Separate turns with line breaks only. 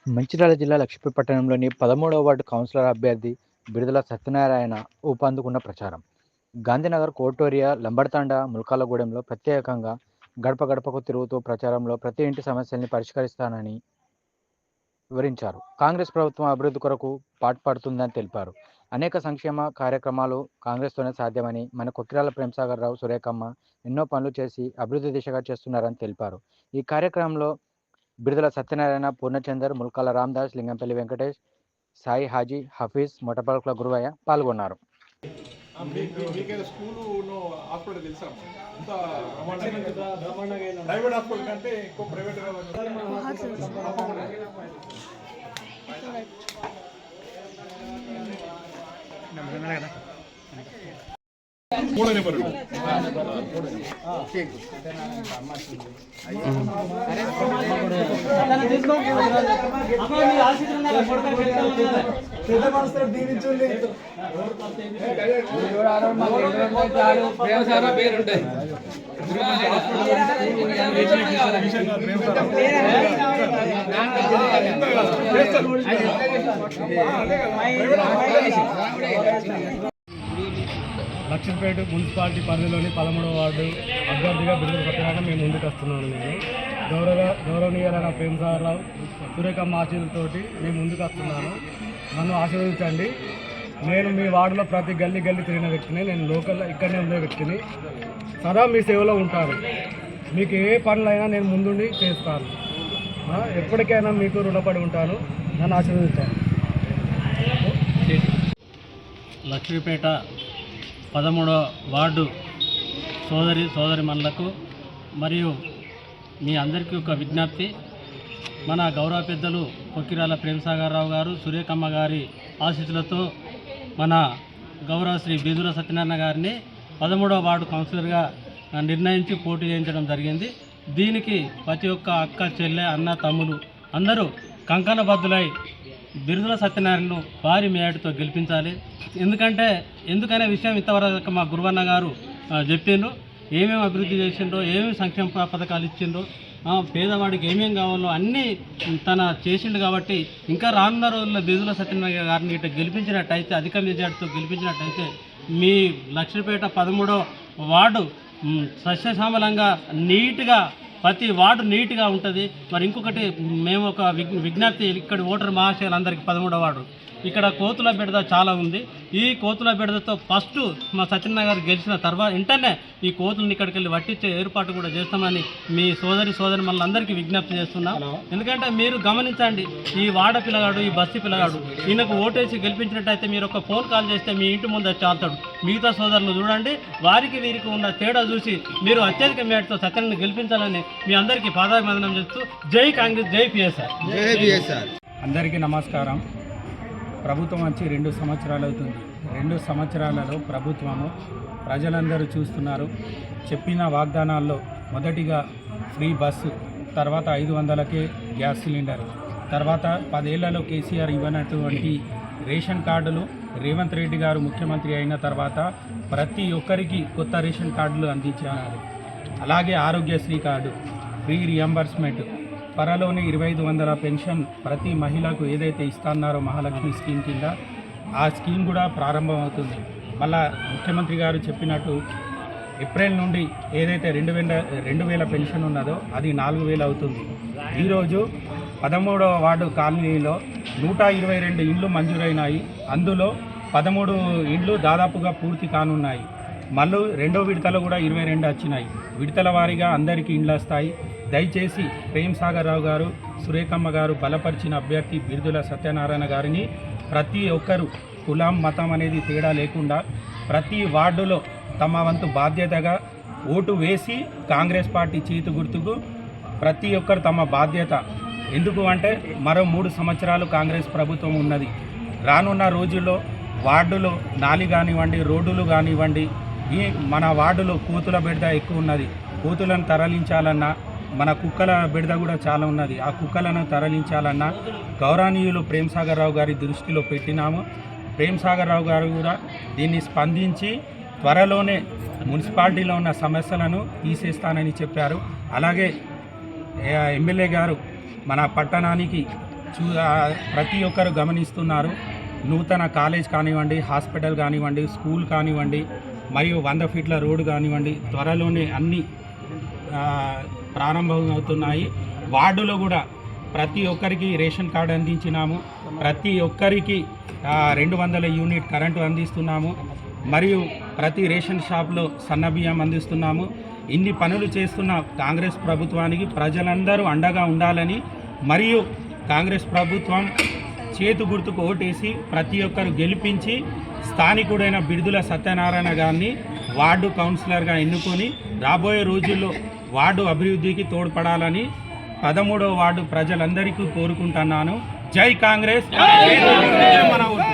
మంచిర్యాల జిల్లా లక్ష్మీపట్టణంలోని 13వ ward councillor అభ్యర్థి బిడుదల సత్యనారాయణ ఊపందుకున్న ప్రచారం. గాంధీనగర్, కోటోరియా, లంబడతండ, ముల్కాలగూడెంలో ప్రత్యేకంగా గడప గడపకు తిరుగుతూ ప్రచారంలో ప్రతి ఇంటి సమస్యల్ని పరిష్కరిస్తానని వివరించారు. కాంగ్రెస్ ప్రభుత్వం అభివృద్ధి కొరకు పాటుపడుతుందని తెలిపారు. అనేక సంక్షేమ కార్యక్రమాలు కాంగ్రెస్తోనే సాధ్యమని, మన కొక్కిరాల ప్రేమ్సాగర్ రావు, సురేఖమ్మ ఎన్నో పనులు చేసి అభివృద్ధి దిశగా చేస్తున్నారని తెలిపారు. ఈ కార్యక్రమంలో బిడుదల సత్యనారాయణ, పూర్ణచందర్, ముల్కాల రామదాస్, లింగంపల్లి వెంకటేష్, సాయి హాజీ, హఫీజ్, మొట్టపల్కుల గురువయ్య పాల్గొన్నారు.
లక్ష్మీపేట మున్సిపాలిటీ పరిధిలోని 13వ వార్డు అభ్యర్థిగా బిడుదల సత్యనారాయణ మేము ముందుకు వస్తున్నాను. గౌరవనీయులైన ప్రేమ్సాగర్ రావు, సురేఖమ్మ ఆశీర్వాదంతోటి మేము ముందుకు వస్తున్నాను. నన్ను ఆశీర్వదించండి. నేను మీ వార్డులో ప్రతి గల్లీ తిరిగిన వ్యక్తిని. నేను లోకల్లో ఇక్కడనే ఉండే వ్యక్తిని. సదా మీ సేవలో ఉంటాను. మీకు ఏ పనులైనా నేను ముందుండి చేస్తాను. ఎప్పటికైనా మీకు రుణపడి ఉంటాను. నన్ను ఆశీర్వదించండి.
లక్ష్మీపేట 13వ వార్డు సోదరిమణులకు మరియు మీ అందరికీ ఒక విజ్ఞప్తి. మన గౌరవ పెద్దలు కొక్కిరాల ప్రేమ్సాగర్ రావు గారు, సురేఖమ్మ గారి ఆశీస్సులతో మన గౌరవ శ్రీ బిడుదల సత్యనారాయణ గారిని 13వ వార్డు కౌన్సిలర్గా నిర్ణయించి పోటీ చేయించడం జరిగింది. దీనికి ప్రతి ఒక్క అక్క, చెల్లె, అన్న, తమ్ముడు అందరూ కంకణబద్ధులై బిడుదల సత్యనారాయణను భారీ మేయటితో గెలిపించాలి. ఎందుకనే విషయం ఇంతవరకు మా గురువన్న గారు చెప్పిండ్రు. ఏమేమి అభివృద్ధి చేసిండ్రో, ఏమేమి సంక్షేమ పథకాలు ఇచ్చిండ్రో, పేదవాడికి ఏమేమి కావాలో అన్నీ తన చేసిండు. కాబట్టి ఇంకా రానున్న రోజుల్లో బిడుదల సత్యనారాయణ గారిని ఇట్లా గెలిపించినట్టయితే, అధిక మెజార్టీతో గెలిపించినట్టయితే మీ లక్ష్మీపేట 13వ వార్డు సస్యశ్యామలంగా నీట్గా, ప్రతి వార్డు నీట్గా ఉంటుంది. మరి ఇంకొకటి మేము ఒక విజ్ఞప్తి, ఇక్కడ ఓటర్ మహాశయులందరికీ 13వ వార్డు ఇక్కడ కోతుల బెడద చాలా ఉంది. ఈ కోతుల బెడదతో ఫస్ట్ మా సత్యనారాయణ గారు గెలిచిన తర్వాత వెంటనే ఈ కోతులను ఇక్కడికి వెళ్ళి పట్టించే ఏర్పాటు కూడా చేస్తామని మీ సోదరి మనందరికీ విజ్ఞప్తి చేస్తున్నాం. ఎందుకంటే మీరు గమనించండి, ఈ వాడ పిల్లగాడు, ఈ బస్సు పిల్లగాడు, ఈయనకు ఓటేసి గెలిపించినట్టయితే మీరు ఒక ఫోన్ కాల్ చేస్తే మీ ఇంటి ముందు చాలుతాడు. మిగతా సోదరులు చూడండి, వారికి వీరికి ఉన్న తేడా చూసి మీరు అత్యధిక మేటతో సత్యనారాయణ గెలిపించాలని మీ అందరికీ పాదాభివందనం చేస్తూ జై కాంగ్రెస్, జై పిఎస్ఆర్.
అందరికీ నమస్కారం. ప్రభుత్వం వచ్చి 2 సంవత్సరాలు అవుతుంది. 2 సంవత్సరాలలో ప్రభుత్వము ప్రజలందరూ చూస్తున్నారు. చెప్పిన వాగ్దానాల్లో మొదటిగా ఫ్రీ బస్సు, తర్వాత 500కే గ్యాస్ సిలిండర్, తర్వాత 10 ఏళ్లలో కేసీఆర్ ఇవ్వనటువంటి రేషన్ కార్డులు రేవంత్ రెడ్డి గారు ముఖ్యమంత్రి అయిన తర్వాత ప్రతి ఒక్కరికి కొత్త రేషన్ కార్డులు అందించారు. అలాగే ఆరోగ్యశ్రీ కార్డు, ఫ్రీ రియంబర్స్మెంట్, త్వరలోనే 2500 పెన్షన్ ప్రతి మహిళకు ఏదైతే ఇస్తున్నారో మహాలక్ష్మి స్కీమ్ కింద, ఆ స్కీమ్ కూడా ప్రారంభమవుతుంది. మళ్ళా ముఖ్యమంత్రి గారు చెప్పినట్టు ఏప్రిల్ నుండి ఏదైతే 2000 పెన్షన్ ఉన్నదో అది 4000 అవుతుంది. ఈరోజు 13వ వార్డు కాలనీలో 122 ఇండ్లు మంజూరైనాయి. అందులో 13 ఇండ్లు దాదాపుగా పూర్తి కానున్నాయి. మళ్ళీ 2వ విడతలో కూడా 22 వచ్చినాయి. విడతల వారీగా అందరికీ ఇండ్లు వస్తాయి. దయచేసి ప్రేమ్సాగర్ రావు గారు, సురేఖమ్మ గారు బలపరిచిన అభ్యర్థి బిడుదల సత్యనారాయణ గారిని ప్రతి ఒక్కరు కులం, మతం అనేది తేడా లేకుండా ప్రతి వార్డులో తమ వంతు బాధ్యతగా ఓటు వేసి కాంగ్రెస్ పార్టీ చేతు గుర్తుకు ప్రతి ఒక్కరు తమ బాధ్యత. ఎందుకు అంటే మరో 3 సంవత్సరాలు కాంగ్రెస్ ప్రభుత్వం ఉన్నది. రానున్న రోజుల్లో వార్డులో నాలి కానివ్వండి, రోడ్డులు కానివ్వండి, ఈ మన వార్డులో కోతుల బెడద ఎక్కువ ఉన్నది. కోతులను తరలించాలన్నా, మన కుక్కల బెడద కూడా చాలా ఉన్నది. ఆ కుక్కలను తరలించాలన్నా గౌరవనీయులు ప్రేమ్సాగర్ రావు గారి దృష్టిలో పెట్టినాము. ప్రేమ్సాగర్ రావు గారు కూడా దీన్ని స్పందించి త్వరలోనే మున్సిపాలిటీలో ఉన్న సమస్యలను తీసేస్తానని చెప్పారు. అలాగే ఎమ్మెల్యే గారు మన పట్టణానికి ప్రతి ఒక్కరు గమనిస్తున్నారు. నూతన కాలేజ్ కానివ్వండి, హాస్పిటల్ కానివ్వండి, స్కూల్ కానివ్వండి, మరియు 100 ఫీట్ల రోడ్డు కానివ్వండి, త్వరలోనే అన్నీ ప్రారంభమవుతున్నాయి. వార్డులో కూడా ప్రతి ఒక్కరికి రేషన్ కార్డు అందించినాము. ప్రతి ఒక్కరికి 200 యూనిట్ కరెంటు అందిస్తున్నాము. మరియు ప్రతి రేషన్ షాప్లో సన్నబియ్యం అందిస్తున్నాము. ఇన్ని పనులు చేస్తున్న కాంగ్రెస్ ప్రభుత్వానికి ప్రజలందరూ అండగా ఉండాలని, మరియు కాంగ్రెస్ ప్రభుత్వం చేతు గుర్తుకు ఓటేసి ప్రతి ఒక్కరు గెలిపించి స్థానికుడైన బిడుదల సత్యనారాయణ గారిని వార్డు కౌన్సిలర్గా ఎన్నుకొని రాబోయే రోజుల్లో వార్డు అభివృద్ధికి తోడ్పడాలని 13వ వార్డు ప్రజలందరికీ కోరుకుంటున్నాను. జై కాంగ్రెస్. మన ఓటు.